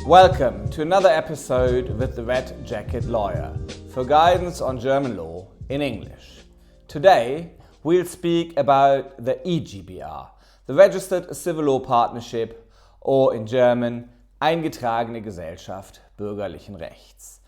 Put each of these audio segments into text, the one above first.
Welcome to another episode with the Red Jacket Lawyer for guidance on German law in English. Today we'll speak about the eGbR, the Registered Civil Law Partnership, or in German eingetragene Gesellschaft bürgerlichen Rechts.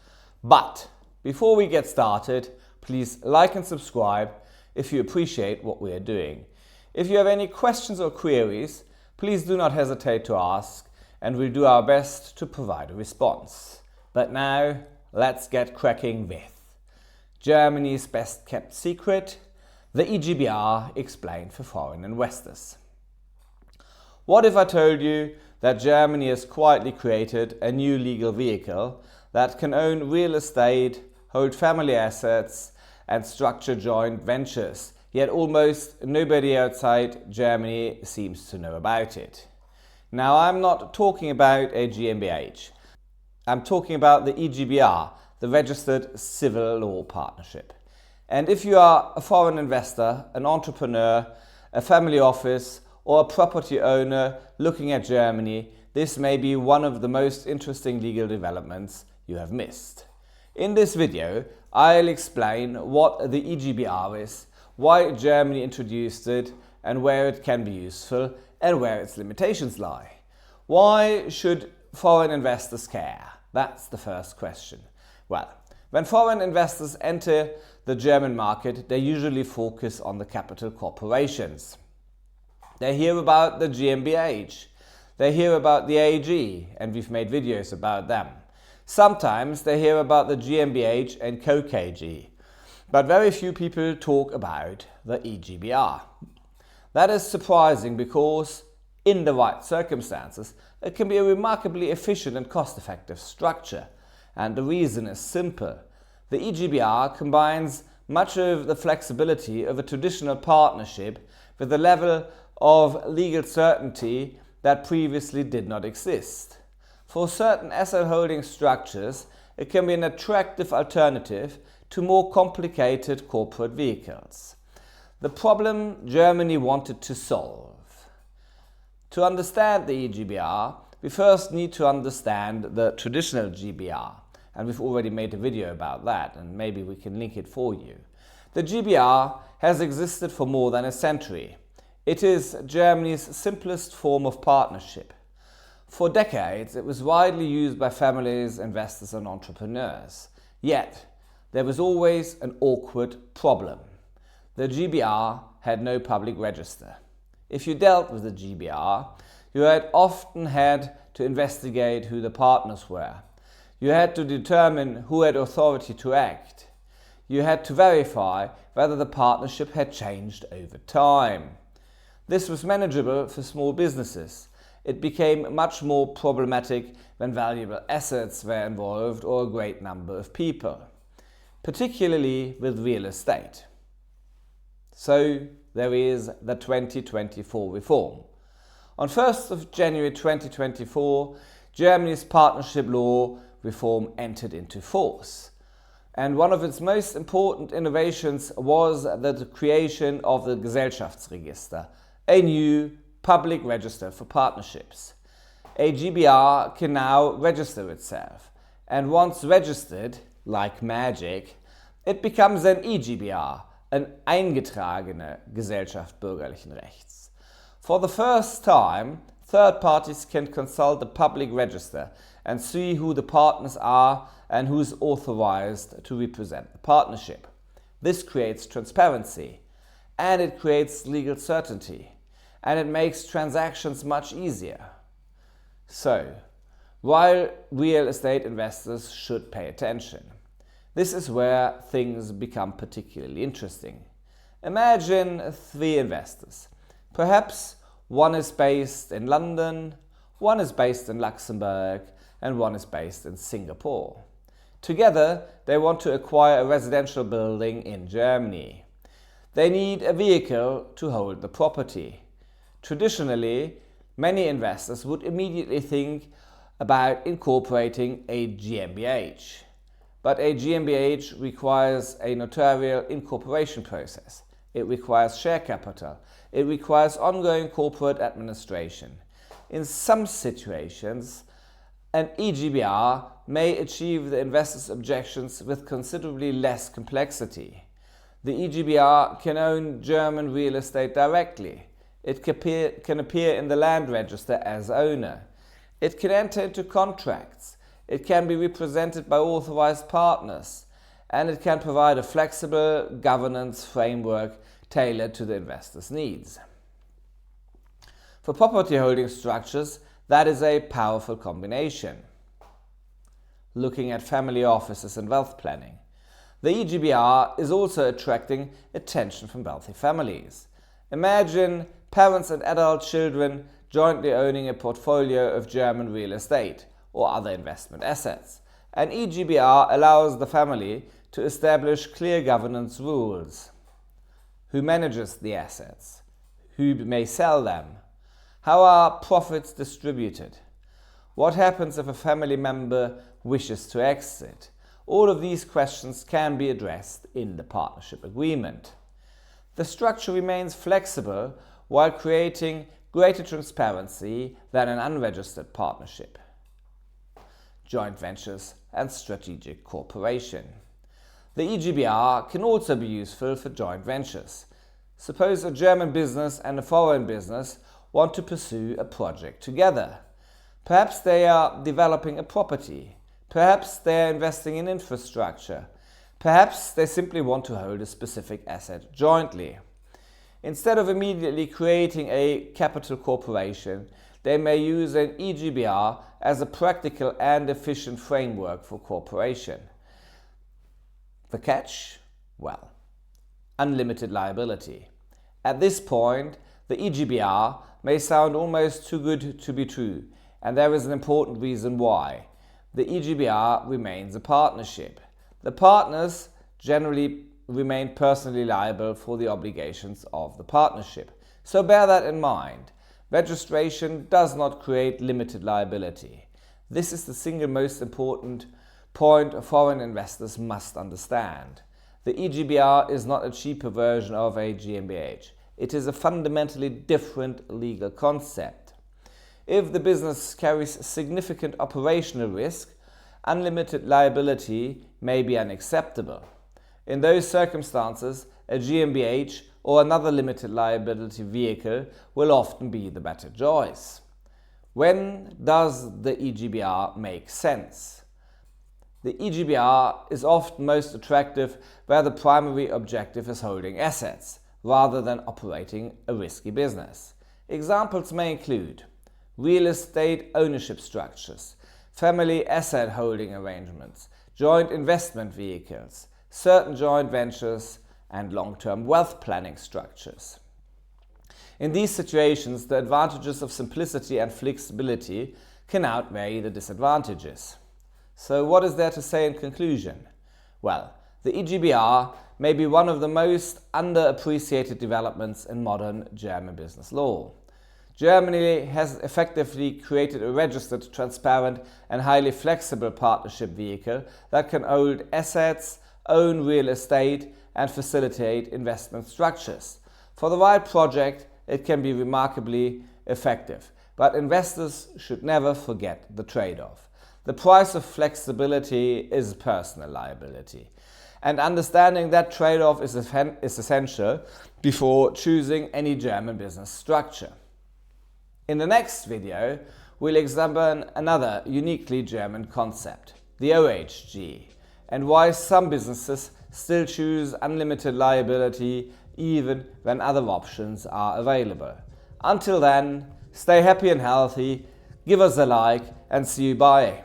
But before we get started, please like and subscribe if you appreciate what we are doing. If you have any questions or queries, please do not hesitate to ask, and we'll do our best to provide a response. But now, let's get cracking with Germany's best kept secret, the eGbR explained for foreign investors. What if I told you that Germany has quietly created a new legal vehicle that can own real estate, hold family assets, and structure joint ventures, yet almost nobody outside Germany seems to know about it? Now, I'm not talking about a GmbH. I'm talking about the eGbR, the Registered Civil Law Partnership. And if you are a foreign investor, an entrepreneur, a family office, or a property owner looking at Germany, this may be one of the most interesting legal developments you have missed. In this video, I'll explain what the eGbR is, why Germany introduced it, and where it can be useful, and where its limitations lie. Why should foreign investors care? That's the first question. Well, when foreign investors enter the German market, they usually focus on the capital corporations. They hear about the GmbH, they hear about the AG, and we've made videos about them. Sometimes they hear about the GmbH and Co. KG, but very few people talk about the eGbR. That is surprising because, in the right circumstances, it can be a remarkably efficient and cost-effective structure. And the reason is simple. The eGbR combines much of the flexibility of a traditional partnership with a level of legal certainty that previously did not exist. For certain asset holding structures, it can be an attractive alternative to more complicated corporate vehicles. The problem Germany wanted to solve. To understand the eGbR, we first need to understand the traditional GbR, and we've already made a video about that, and maybe we can link it for you. The GbR has existed for more than a century. It is Germany's simplest form of partnership. For decades, it was widely used by families, investors, and entrepreneurs. Yet, there was always an awkward problem. The GbR had no public register. If you dealt with the GbR, you had often had to investigate who the partners were. You had to determine who had authority to act. You had to verify whether the partnership had changed over time. This was manageable for small businesses. It became much more problematic when valuable assets were involved or a great number of people, particularly with real estate. So there is the 2024 reform. On 1st of January 2024, Germany's partnership law reform entered into force. And one of its most important innovations was the creation of the Gesellschaftsregister, a new public register for partnerships. A GbR can now register itself, and once registered, like magic, it becomes an eGbR, an eingetragene Gesellschaft bürgerlichen Rechts. For the first time, third parties can consult the public register and see who the partners are and who is authorized to represent the partnership. This creates transparency, and it creates legal certainty, and it makes transactions much easier. So, while real estate investors should pay attention, this is where things become particularly interesting. Imagine three investors. Perhaps one is based in London, one is based in Luxembourg, and one is based in Singapore. Together, they want to acquire a residential building in Germany. They need a vehicle to hold the property. Traditionally, many investors would immediately think about incorporating a GmbH. But a GmbH requires a notarial incorporation process. It requires share capital. It requires ongoing corporate administration. In some situations, An eGbR may achieve the investor's objections with considerably less complexity. The eGbR can own German real estate directly. It can appear in the land register as owner. It can enter into contracts. It can be represented by authorized partners. And it can provide a flexible governance framework tailored to the investor's needs. For property holding structures, that is a powerful combination. Looking at family offices and wealth planning, the eGbR is also attracting attention from wealthy families. Imagine parents and adult children jointly owning a portfolio of German real estate or other investment assets. An eGbR allows the family to establish clear governance rules. Who manages the assets? Who may sell them? How are profits distributed? What happens if a family member wishes to exit? All of these questions can be addressed in the partnership agreement. The structure remains flexible while creating greater transparency than an unregistered partnership. Joint ventures and strategic cooperation. The eGbR can also be useful for joint ventures. Suppose a German business and a foreign business want to pursue a project together. Perhaps they are developing a property. Perhaps they are investing in infrastructure. Perhaps they simply want to hold a specific asset jointly. Instead of immediately creating a capital corporation, they may use an eGbR as a practical and efficient framework for cooperation. The catch? Well, unlimited liability. At this point, the eGbR may sound almost too good to be true, and there is an important reason why. The eGbR remains a partnership. The partners generally remain personally liable for the obligations of the partnership. So bear that in mind. Registration does not create limited liability. This is the single most important point foreign investors must understand. The eGbR is not a cheaper version of a GmbH. It is a fundamentally different legal concept. If the business carries significant operational risk, unlimited liability may be unacceptable. In those circumstances, a GmbH or another limited liability vehicle will often be the better choice. When does the eGbR make sense? The eGbR is often most attractive where the primary objective is holding assets, rather than operating a risky business. Examples may include real estate ownership structures, family asset holding arrangements, joint investment vehicles, certain joint ventures, and long-term wealth planning structures. In these situations, the advantages of simplicity and flexibility can outweigh the disadvantages. So what is there to say in conclusion? Well, the eGbR may be one of the most underappreciated developments in modern German business law. Germany has effectively created a registered, transparent and highly flexible partnership vehicle that can hold assets, own real estate and facilitate investment structures. For the right project, it can be remarkably effective, but investors should never forget the trade-off. The price of flexibility is personal liability, and understanding that trade-off is essential before choosing any German business structure. In the next video, we'll examine another uniquely German concept, the OHG, and why some businesses still choose unlimited liability even when other options are available. Until then, stay happy and healthy, give us a like and see you bye.